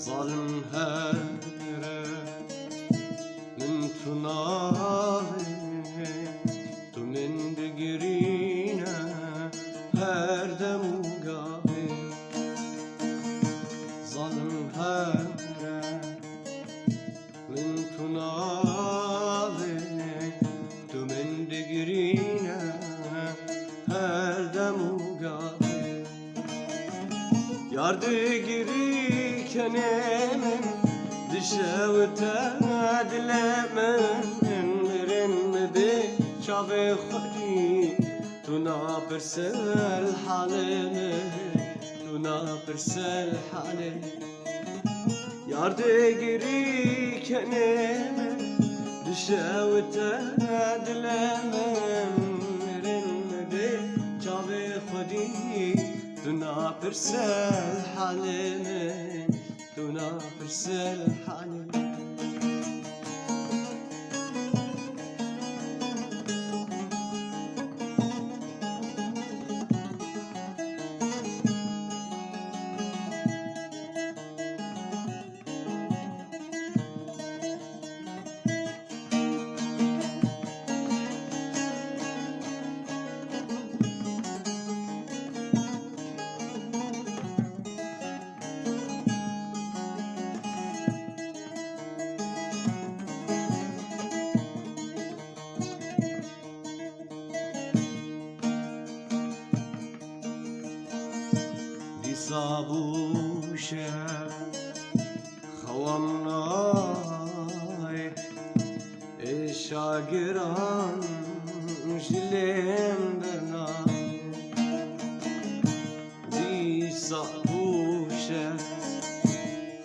ظالم هره من تناهی تو من بگیرینه هر دم و گاهی ظالم هره من تناهی تو من بگیرینه هر دم و گاهی یار دگیری کنم دشوته دلمن مرن به شاف خودی تو ناپرسل حاله تو ناپرسل حاله یار دگیری کنم دشوته دلمن مرن به شاف خودی تو ناپرسل حاله تو ناپرسل حاله صابوشه خوامنای شاگران جلیم برنای دی صابوشه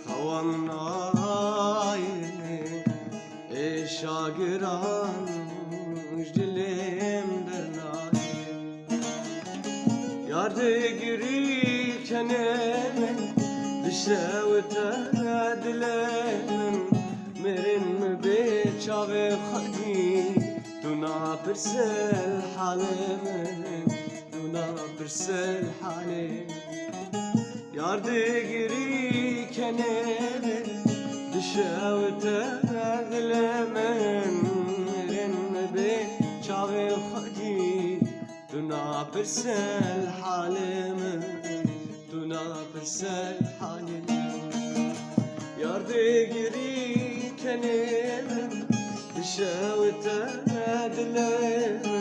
خوامنای شاگران جلیم برنای یار دگیری کنم دشوته دلمن مرن به چاو خودی تو ناپرسل حاله تو ناپرسل حاله یار دگیری کنم دشوته دلمن مرن به چاو خودی تو ناپرسل حاله تو ناپرسل حاله یار دگیری کنم دشوته دلم